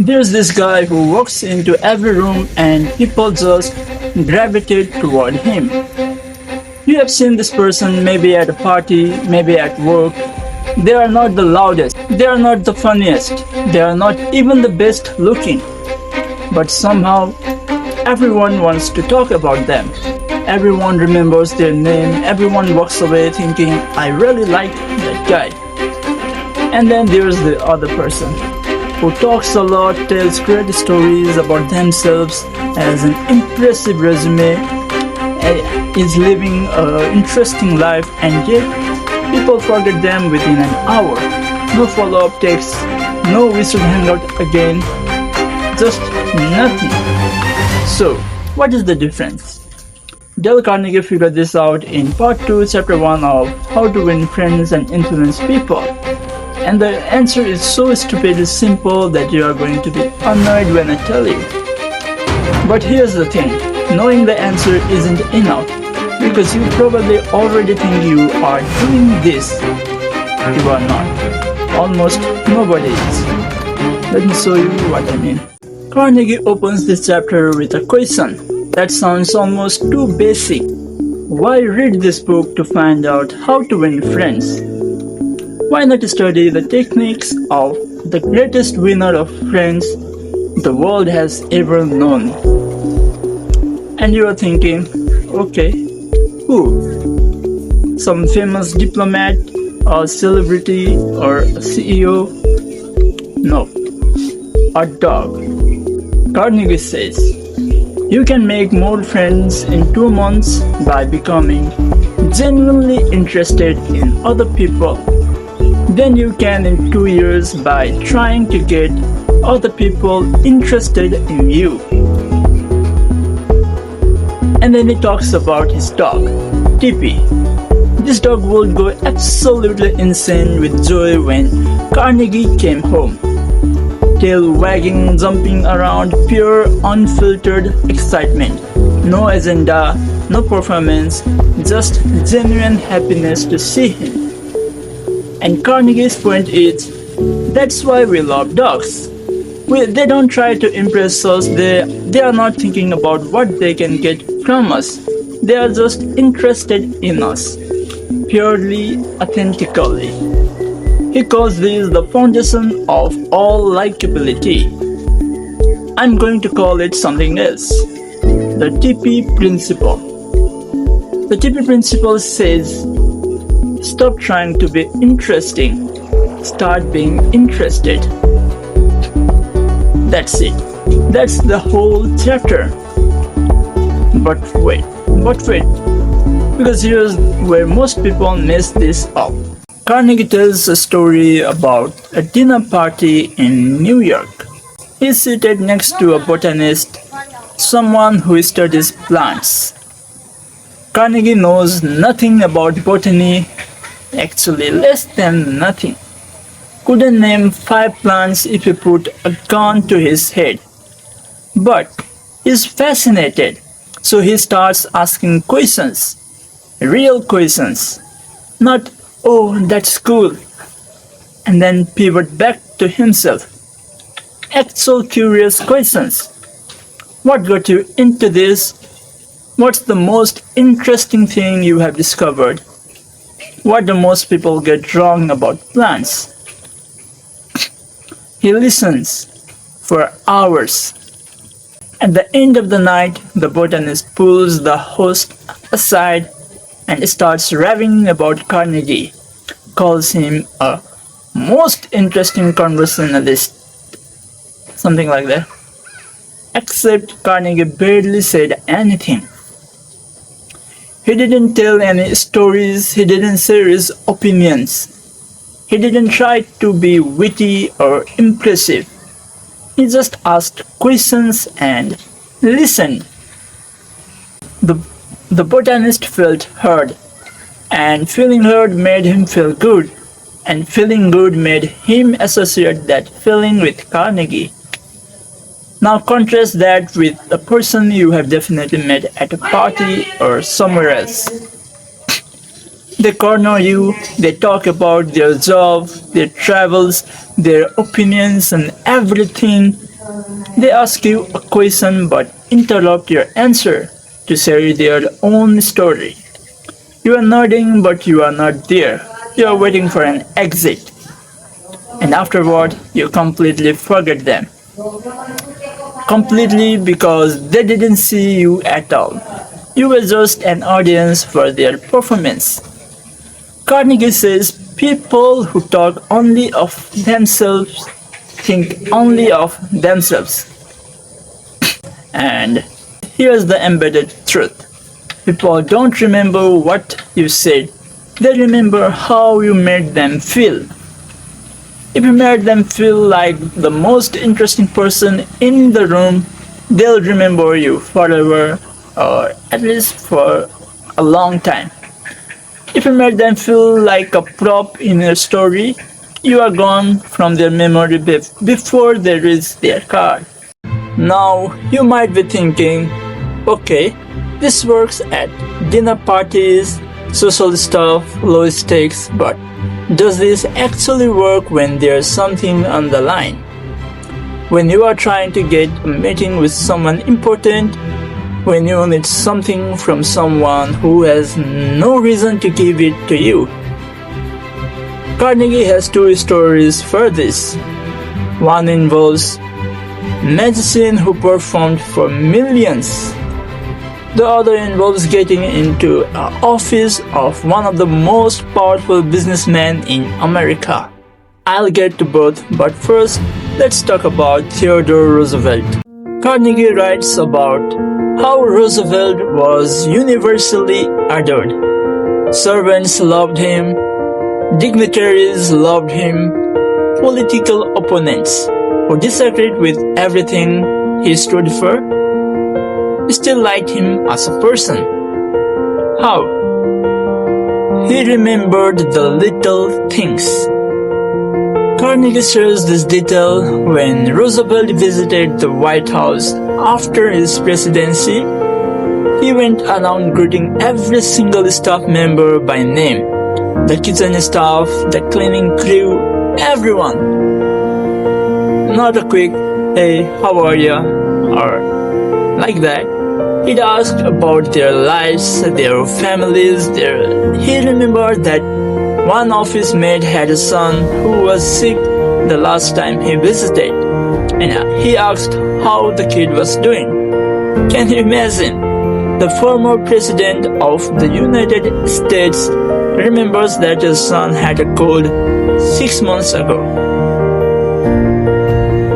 There's this guy who walks into every room and people just gravitate toward him. You have seen this person maybe at a party, maybe at work. They are not the loudest, they are not the funniest, they are not even the best looking. But somehow, everyone wants to talk about them. Everyone remembers their name, everyone walks away thinking, I really like that guy. And then there's the other person who talks a lot, tells great stories about themselves, has an impressive resume, is living an interesting life, and yet people forget them within an hour. No follow-up texts, no we should hang out again, just nothing. So, what is the difference? Dale Carnegie figured this out in part 2, chapter 1 of How to Win Friends and Influence People. And the answer is so stupidly simple that you are going to be annoyed when I tell you. But here's the thing, knowing the answer isn't enough, because you probably already think you are doing this. You are not. Almost nobody is. Let me show you what I mean. Carnegie opens this chapter with a question that sounds almost too basic. Why read this book to find out how to win friends? Why not study the techniques of the greatest winner of friends the world has ever known? And you are thinking, okay, who? Some famous diplomat, or celebrity, or a CEO? No, a dog. Carnegie says, you can make more friends in 2 months by becoming genuinely interested in other people than you can in 2 years by trying to get other people interested in you. And then he talks about his dog, Tippy. This dog would go absolutely insane with joy when Carnegie came home. Tail wagging, jumping around, pure unfiltered excitement. No agenda, no performance, just genuine happiness to see him. And Carnegie's point is, that's why we love dogs. They don't try to impress us, they are not thinking about what they can get from us. They are just interested in us, purely, authentically. He calls this the foundation of all likability. I'm going to call it something else. The TP principle. The TP principle says, stop trying to be interesting. Start being interested. That's it. That's the whole chapter. But wait. Because here's where most people mess this up. Carnegie tells a story about a dinner party in New York. He's seated next to a botanist, someone who studies plants. Carnegie knows nothing about botany, actually less than nothing. Couldn't name 5 plants if you put a gun to his head. But he's fascinated, so he starts asking questions. Real questions. Not, oh, that's cool. And then pivot back to himself. Actual curious questions. What got you into this? What's the most interesting thing you have discovered? What do most people get wrong about plants? He listens for hours. At the end of the night, the botanist pulls the host aside and starts raving about Carnegie, calls him a most interesting conversationalist, something like that. Except Carnegie barely said anything. He didn't tell any stories, he didn't share his opinions. He didn't try to be witty or impressive. He just asked questions and listened. The botanist felt heard, and feeling heard made him feel good, and feeling good made him associate that feeling with Carnegie. Now contrast that with a person you have definitely met at a party or somewhere else. They corner you, they talk about their job, their travels, their opinions and everything, They ask you a question but interrupt your answer to share their own story. You are nodding but you are not there. You are waiting for an exit. And afterward, you completely forget them. Completely because they didn't see you at all. You were just an audience for their performance. Carnegie says people who talk only of themselves think only of themselves. And here's the embedded truth. People don't remember what you said, they remember how you made them feel. If you made them feel like the most interesting person in the room, they'll remember you forever or at least for a long time. If you made them feel like a prop in your story, you are gone from their memory before they reach their car. Now you might be thinking, okay, this works at dinner parties, social stuff, low stakes, but does this actually work when there's something on the line? When you are trying to get a meeting with someone important, when you need something from someone who has no reason to give it to you. Carnegie has two stories for this. One involves a magician who performed for millions. The other involves getting into an office of one of the most powerful businessmen in America. I'll get to both, but first, let's talk about Theodore Roosevelt. Carnegie writes about how Roosevelt was universally adored. Servants loved him, dignitaries loved him, political opponents who disagreed with everything he stood for still liked him as a person. How? He remembered the little things. Carnegie shares this detail when Roosevelt visited the White House after his presidency. He went around greeting every single staff member by name. The kitchen staff, the cleaning crew, everyone. Not a quick, hey, how are ya? Or like that. He'd asked about their lives, their families, He remembered that one office mate had a son who was sick the last time he visited, and he asked how the kid was doing. Can you imagine? The former president of the United States remembers that his son had a cold 6 months ago.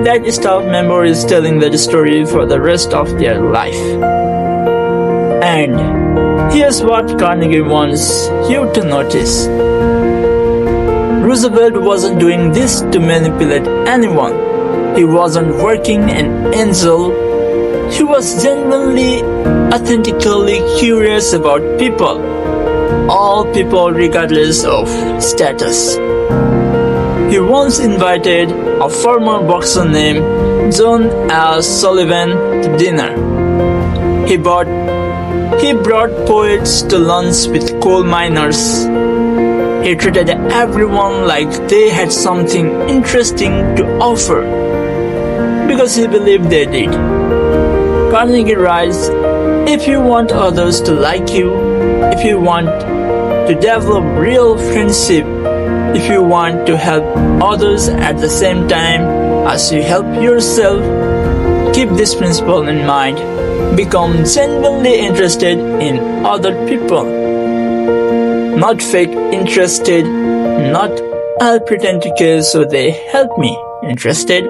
That staff member is telling that story for the rest of their life. And here's what Carnegie wants you to notice. Roosevelt wasn't doing this to manipulate anyone. He wasn't working an angel. He was genuinely, authentically curious about people. All people regardless of status. He once invited a former boxer named John L. Sullivan to dinner. He brought poets to lunch with coal miners. He treated everyone like they had something interesting to offer because he believed they did. Carnegie writes, if you want others to like you, if you want to develop real friendship, if you want to help others at the same time as you help yourself, keep this principle in mind. Become genuinely interested in other people. Not fake interested, not I'll pretend to care so they help me interested.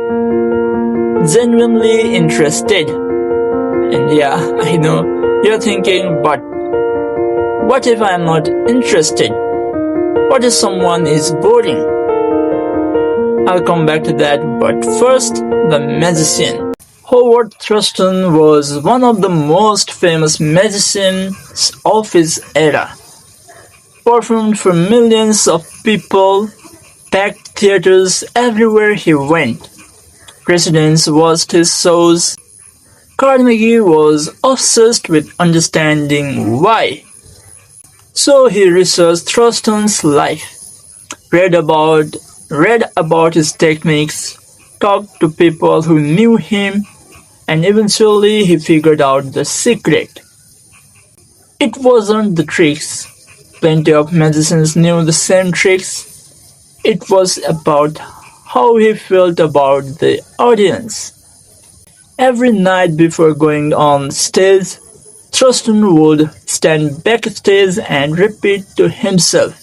Genuinely interested. And yeah, I know you're thinking, but what if I'm not interested? What if someone is boring? I'll come back to that, but first, the magician. Howard Thurston was one of the most famous magicians of his era. Performed for millions of people, packed theaters everywhere he went. Presidents watched his shows. Carnegie was obsessed with understanding why. So he researched Thurston's life, read about his techniques, talked to people who knew him, and eventually he figured out the secret. It wasn't the tricks. Plenty of magicians knew the same tricks. It was about how he felt about the audience. Every night before going on stage, Thurston would stand backstage and repeat to himself,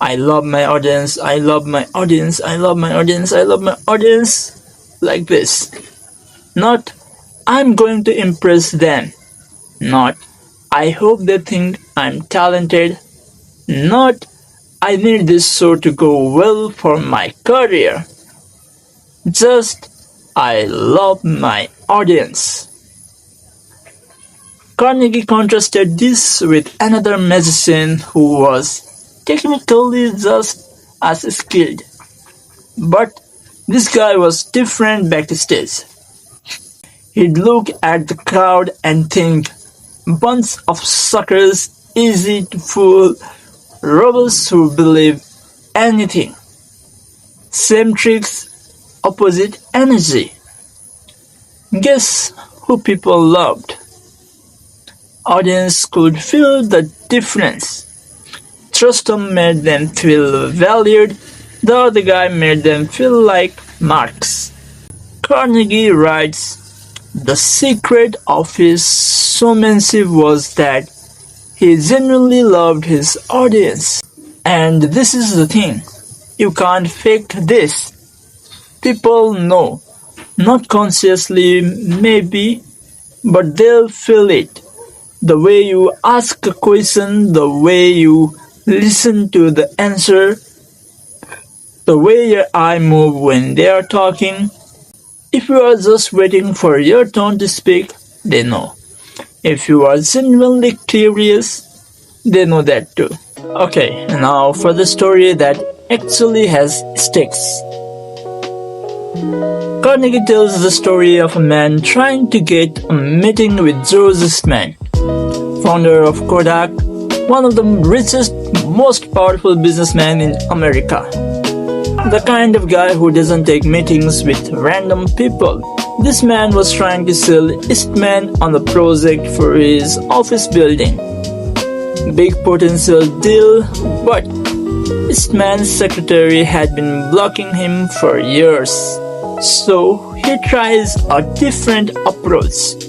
I love my audience, I love my audience, I love my audience, I love my audience, like this. Not, I'm going to impress them. Not, I hope they think I'm talented. Not, I need this show to go well for my career. Just, I love my audience. Carnegie contrasted this with another magician who was technically just as skilled. But this guy was different backstage. He'd look at the crowd and think, bunch of suckers, easy to fool, rebels who believe anything. Same tricks, opposite energy. Guess who people loved? Audience could feel the difference. Thurston made them feel valued, the other guy made them feel like marks. Carnegie writes, the secret of his showmanship was that he genuinely loved his audience. And this is the thing, you can't fake this. People know, not consciously maybe, but they'll feel it. The way you ask a question, the way you listen to the answer, the way your eye move when they are talking. If you are just waiting for your turn to speak, they know. If you are genuinely curious, they know that too. Okay, now for the story that actually has stakes. Carnegie tells the story of a man trying to get a meeting with George Eastman, founder of Kodak, one of the richest, most powerful businessmen in America. The kind of guy who doesn't take meetings with random people. This man was trying to sell Eastman on a project for his office building. Big potential deal, but Eastman's secretary had been blocking him for years. So he tries a different approach.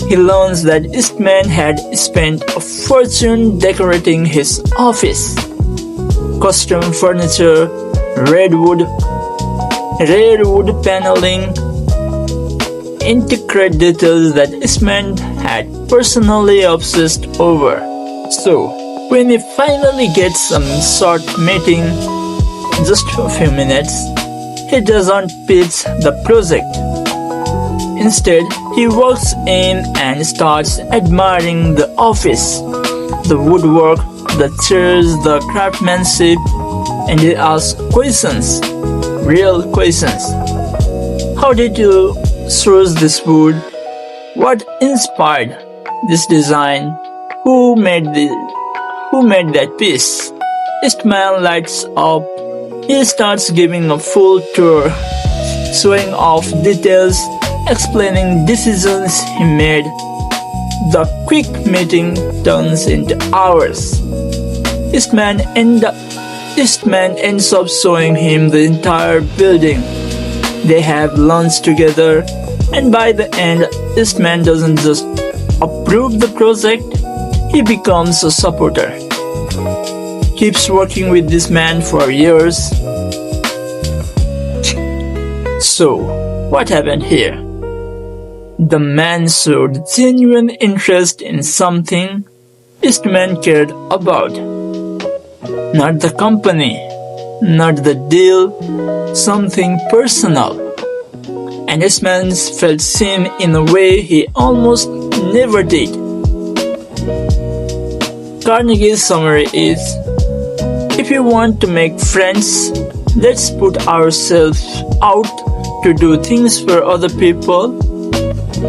He learns that Eastman had spent a fortune decorating his office. Custom furniture, redwood paneling, intricate details that Eastman had personally obsessed over. So, when he finally gets some short meeting, just a few minutes, he doesn't pitch the project. Instead, he walks in and starts admiring the office, the woodwork, the chairs, the craftsmanship, and he asks questions, real questions. How did you source this wood? What inspired this design? Who made that piece? Eastman lights up. He starts giving a full tour, showing off details, explaining decisions he made. The quick meeting turns into hours. Eastman ends up showing him the entire building. They have lunch together, and by the end, Eastman doesn't just approve the project, he becomes a supporter. Keeps working with this man for years. So, what happened here? The man showed genuine interest in something Eastman cared about. Not the company, not the deal, something personal. And Eastman felt seen in a way he almost never did. Carnegie's summary is, if you want to make friends, let's put ourselves out to do things for other people,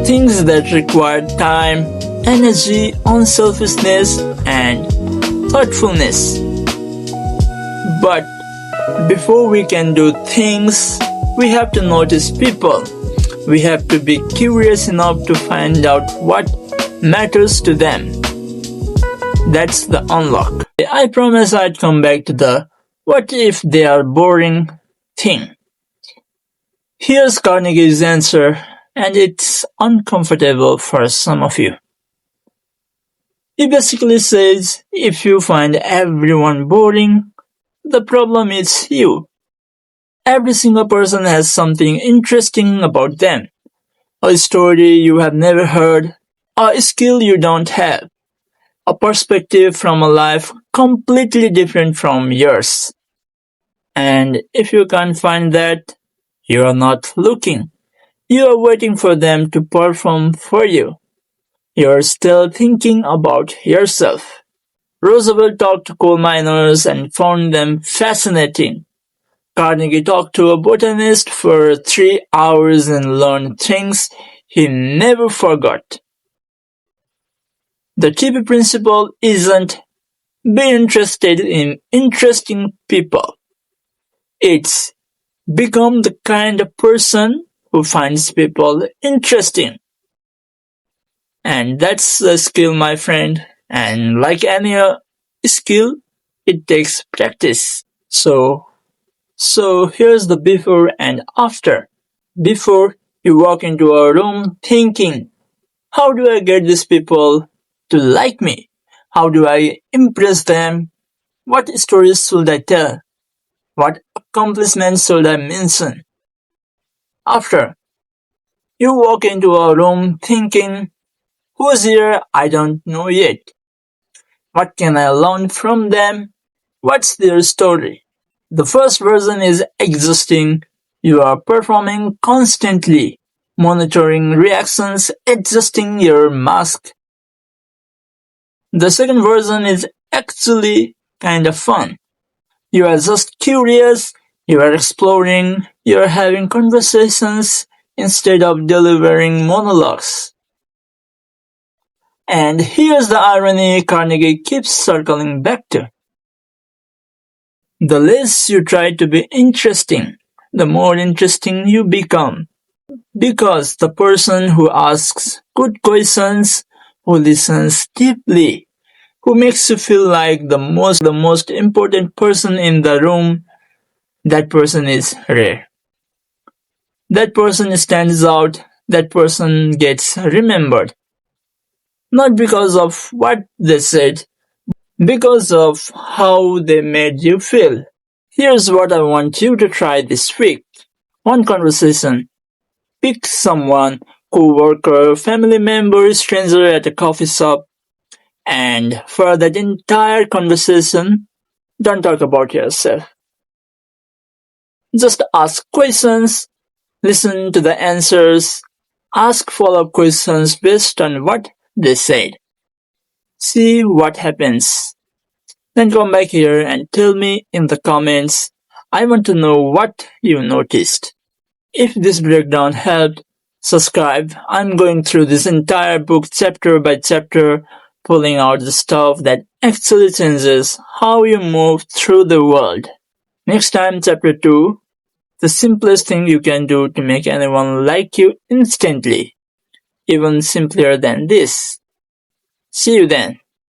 things that require time, energy, unselfishness, and thoughtfulness. But before we can do things, we have to notice people. We have to be curious enough to find out what matters to them. That's the unlock. I promise I'd come back to the what if they are boring thing. Here's Carnegie's answer, and it's uncomfortable for some of you. He basically says if you find everyone boring, the problem is you. Every single person has something interesting about them. A story you have never heard, a skill you don't have, a perspective from a life completely different from yours. And if you can't find that, you are not looking. You are waiting for them to perform for you. You are still thinking about yourself. Roosevelt talked to coal miners and found them fascinating. Carnegie talked to a botanist for 3 hours and learned things he never forgot. The TP principle isn't be interested in interesting people. It's become the kind of person who finds people interesting. And that's a skill, my friend. And like any skill, it takes practice. So here's the before and after. Before, you walk into a room thinking, how do I get these people to like me? How do I impress them? What stories should I tell? What accomplishments should I mention? After, you walk into a room thinking, who's here? I don't know yet. What can I learn from them? What's their story? The first version is existing. You are performing constantly, monitoring reactions, adjusting your mask. The second version is actually kind of fun. You are just curious, you are exploring, you are having conversations instead of delivering monologues. And here's the irony Carnegie keeps circling back to. The less you try to be interesting, the more interesting you become. Because the person who asks good questions, who listens deeply, who makes you feel like the most important person in the room, that person is rare. That person stands out, that person gets remembered. Not because of what they said, because of how they made you feel. Here's what I want you to try this week. One conversation. Pick someone, co-worker, family member, stranger at a coffee shop, and for that entire conversation, don't talk about yourself. Just ask questions, listen to the answers, ask follow-up questions based on what they said. See what happens. Then come back here and tell me in the comments. I want to know what you noticed. If this breakdown helped, subscribe. I'm going through this entire book chapter by chapter, pulling out the stuff that actually changes how you move through the world. Next time, chapter 2, the simplest thing you can do to make anyone like you instantly. Even simpler than this. See you then.